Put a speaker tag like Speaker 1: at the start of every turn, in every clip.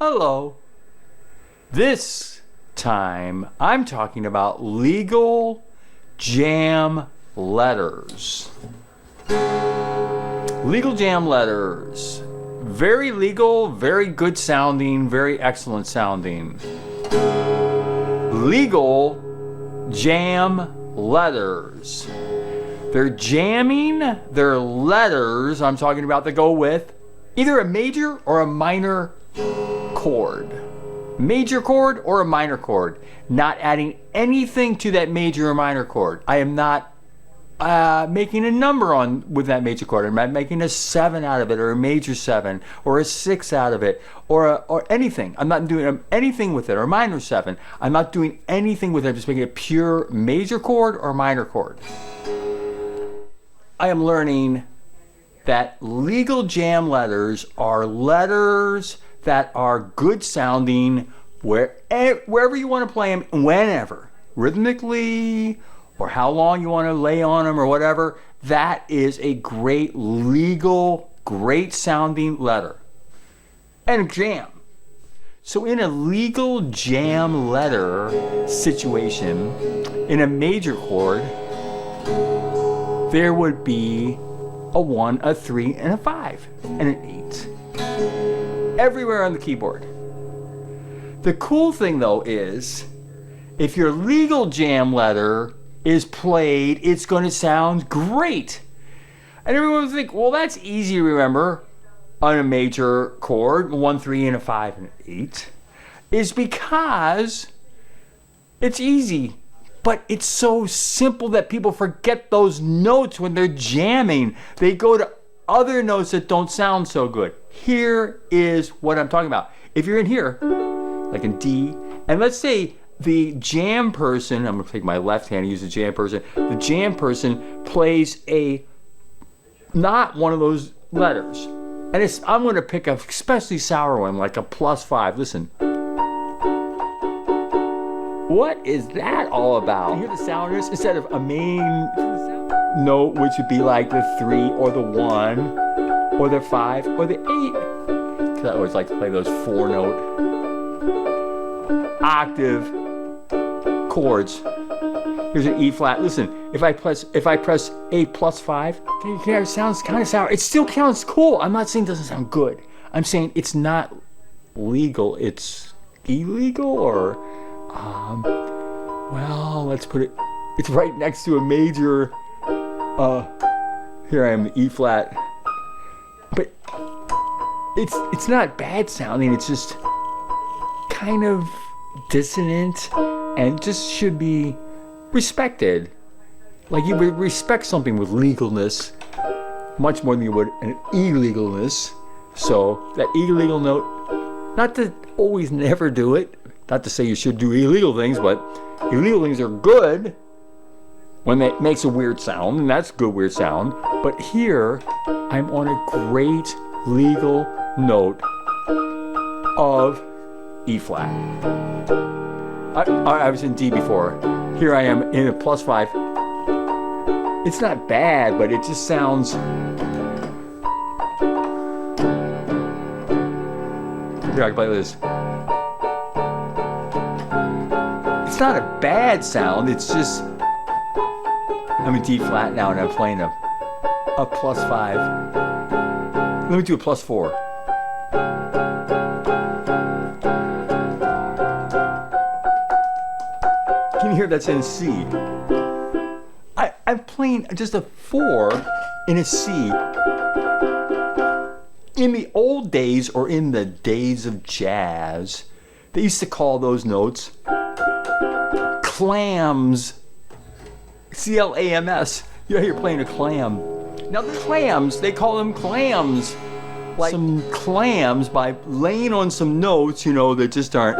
Speaker 1: Hello. This time I'm talking about legal jam letters. Legal jam letters. Very legal, very good sounding, very excellent sounding. Legal jam letters. They're jamming their letters, I'm talking about, that go with either a major or a minor chord. Major chord or a minor chord. Not adding anything to that major or minor chord. I am not making a number with that major chord. I'm not making a 7 out of it, or a major 7, or a 6 out of it, or anything. I'm not doing anything with it, or a minor 7. I'm not doing anything with it. I'm just making a pure major chord or minor chord. I am learning that legal jam letters are letters that are good sounding wherever you want to play them, whenever, rhythmically, or how long you want to lay on them or whatever. That is a great legal, great sounding letter and a jam. So in a legal jam letter situation, in a major chord, there would be a 1, a 3, and a 5, and an 8. Everywhere on the keyboard. The cool thing though is, if your legal jam letter is played, it's going to sound great. And everyone would think, well, that's easy to remember on a major chord, 1, 3, and a 5, and an 8, is because it's easy. But it's so simple that people forget those notes when they're jamming. They go to other notes that don't sound so good. Here is what I'm talking about. If you're in here, like in D, and let's say the jam person, I'm going to take my left hand and use the jam person. The jam person plays not one of those letters. And I'm going to pick a especially sour one, like a +5. Listen. What is that all about? You hear the sounders? Instead of a main note, which would be like the 3 or the 1 or the 5 or the 8. Because I always like to play those 4-note octave chords. Here's an E flat. Listen, if I press a +5, it sounds kind of sour. It still sounds cool. I'm not saying it doesn't sound good. I'm saying it's not legal. It's illegal, or well, let's put it, it's right next to a major, here I am, the E flat. But it's not bad sounding, it's just kind of dissonant and just should be respected. Like you would respect something with legalness much more than you would an illegalness. So that illegal note, not to always never do it, not to say you should do illegal things, but illegal things are good when it makes a weird sound, and that's a good weird sound. But here, I'm on a great legal note of E flat. I was in D before. Here I am in a +5. It's not bad, but it just sounds... Here, I can play this. It's not a bad sound, it's just, I'm in D flat now and I'm playing a +5. Let me do a +4. Can you hear that's in C? I'm playing just a 4 in a C. In the old days, or in the days of jazz, they used to call those notes clams. C-L-A-M-S. You're playing a clam. Now the clams, they call them clams. Like some clams, by laying on some notes, that just are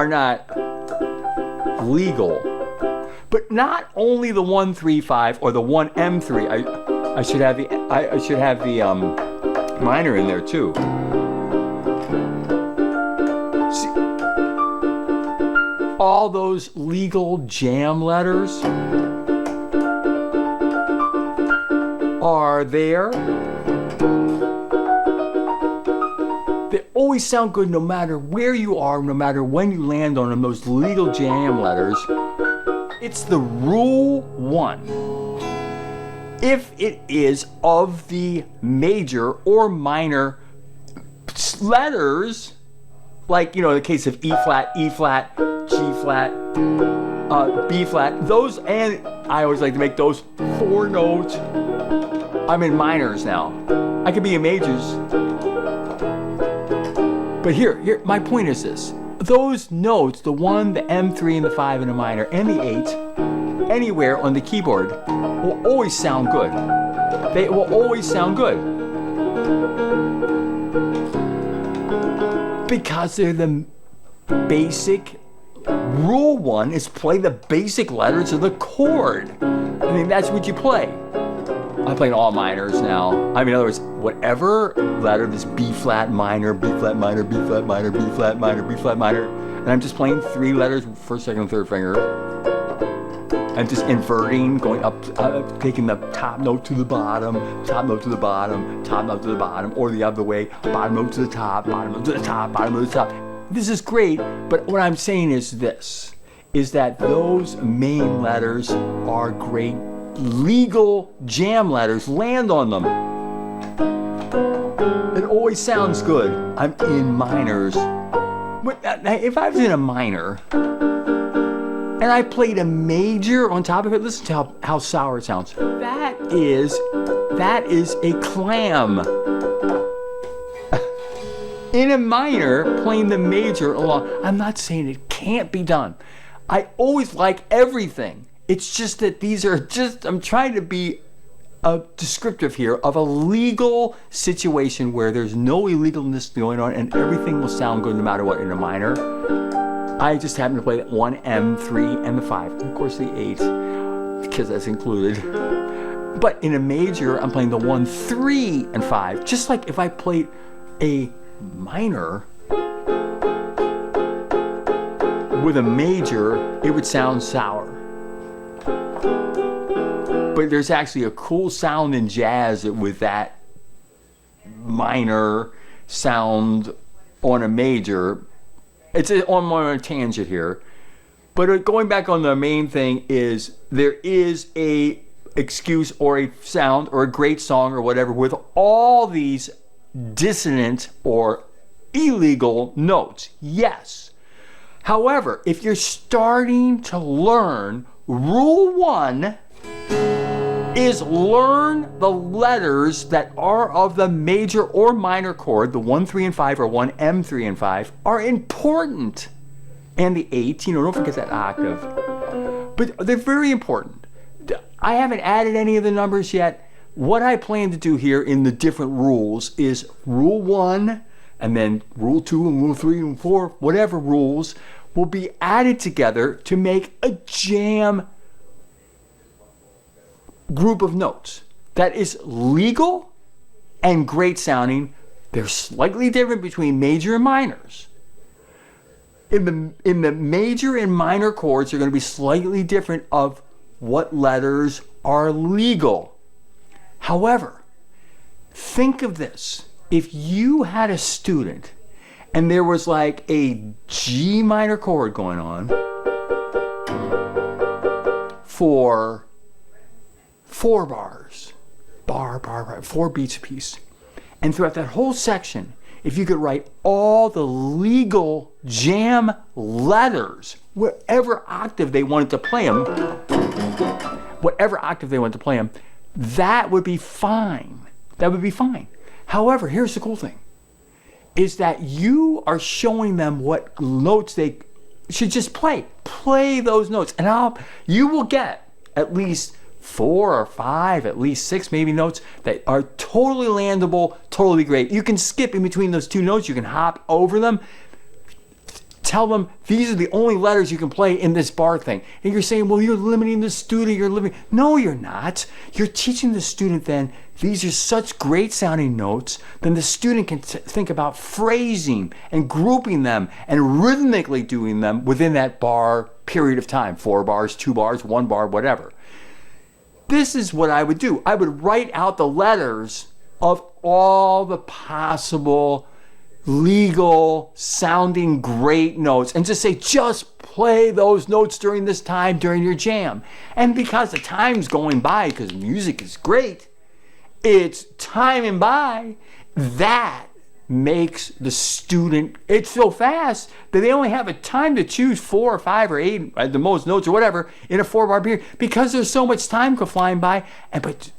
Speaker 1: not legal. But not only the 1, 3, 5 or the 1 M3. I should have the minor in there too. See, all those legal jam letters are there They always sound good no matter where you are, no matter when you land on them, those legal jam letters. It's the rule 1. If it is of the major or minor letters, like, in the case of E flat, G flat, B flat, those, and I always like to make those 4 notes. I'm in minors now. I could be in majors. But here, my point is this. Those notes, the 1, the M3, and the 5 in a minor, and the 8, anywhere on the keyboard, will always sound good. They will always sound good. Because they're the basic. Rule 1 is play the basic letters of the chord. I mean, that's what you play. I'm playing all minors now. I mean, in other words, whatever letter, this B flat minor, B flat minor, B flat minor, B flat minor, B flat minor, and I'm just playing 3 letters, first, second, third finger. I'm just inverting, going up, taking the top note to the bottom, top note to the bottom, top note to the bottom, or the other way, bottom note to the top, bottom note to the top, bottom note to the top. This is great, but what I'm saying is this, is that those main letters are great legal jam letters. Land on them. It always sounds good. I'm in minors. But if I was in a minor and I played a major on top of it, listen to how sour it sounds. That is a clam. In a minor, playing the major along. I'm not saying it can't be done. I always like everything. It's just that these are I'm trying to be descriptive here of a legal situation where there's no illegalness going on and everything will sound good no matter what in a minor. I just happen to play that 1, M3, and the 5, and of course the 8, because that's included. But in a major, I'm playing the 1, 3, and 5, just like if I played a minor with a major, it would sound sour. But there's actually a cool sound in jazz with that minor sound on a major. It's on a tangent here. But going back on the main thing is there is a excuse or a sound or a great song or whatever with all these dissonant or illegal notes. Yes. However, if you're starting to learn, rule 1 is learn the letters that are of the major or minor chord. The 1, 3, and 5 or 1, M, 3, and 5 are important. And the 8, don't forget that octave. But they're very important. I haven't added any of the numbers yet. What I plan to do here in the different rules is rule 1, and then rule 2, and rule 3, and 4, whatever rules, will be added together to make a jam group of notes that is legal and great sounding. They're slightly different between major and minors. In the major and minor chords, they're going to be slightly different of what letters are legal. However, think of this. If you had a student and there was like a G minor chord going on for 4 bars, bar, 4 beats a piece. And throughout that whole section, if you could write all the legal jam letters, wherever octave they wanted to play them, that would be fine. That would be fine. However, here's the cool thing, is that you are showing them what notes they should just play. Play those notes. And you will get at least 4 or 5, at least 6 maybe notes that are totally landable, totally great. You can skip in between those 2 notes. You can hop over them. Tell them these are the only letters you can play in this bar thing. And you're saying, well, you're limiting the student. No, you're not. You're teaching the student then these are such great sounding notes. Then the student can think about phrasing and grouping them and rhythmically doing them within that bar period of time. 4 bars, 2 bars, 1 bar, whatever. This is what I would do. I would write out the letters of all the possible legal sounding great notes and just say, just play those notes during this time during your jam. And because the time's going by, because music is great, it's timing by, that makes the student, it's so fast that they only have a time to choose 4 or 5 or 8 the most notes or whatever in a 4-bar period, because there's so much time flying by. And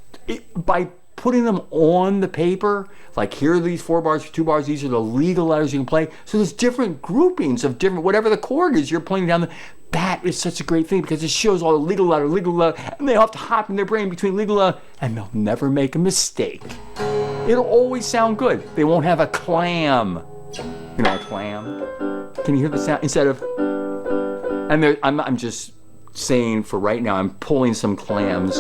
Speaker 1: by putting them on the paper, like here are these 4 bars, 2 bars, these are the legal letters you can play. So there's different groupings of different, whatever the chord is you're playing down. That is such a great thing, because it shows all the legal letter, and they have to hop in their brain between legal letter, and they'll never make a mistake. It'll always sound good. They won't have a clam. You know, a clam. Can you hear the sound? Instead of, and I'm just saying for right now, I'm pulling some clams.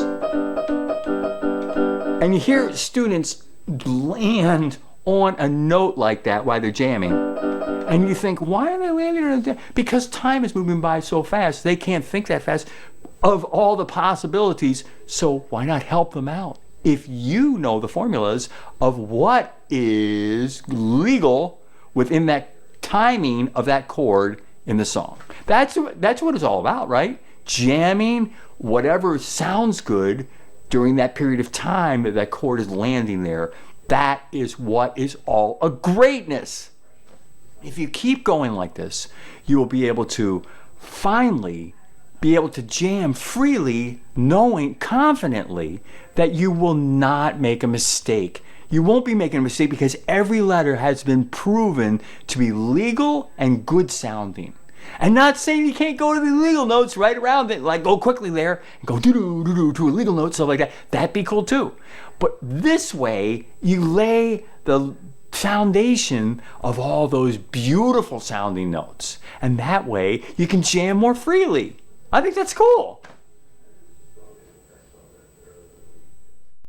Speaker 1: And you hear students land on a note like that while they're jamming. And you think, why are they landing on that? Because time is moving by so fast. They can't think that fast of all the possibilities. So why not help them out? If you know the formulas of what is legal within that timing of that chord in the song. That's what it's all about, right? Jamming whatever sounds good during that period of time that chord is landing there. That is what is all a greatness. If you keep going like this, you will be able to finally be able to jam freely, knowing confidently that you will not make a mistake. You won't be making a mistake because every letter has been proven to be legal and good sounding. And not saying you can't go to the legal notes right around it, like go quickly there and go do to a legal note, stuff like that. That'd be cool too. But this way, you lay the foundation of all those beautiful sounding notes. And that way, you can jam more freely. I think that's cool.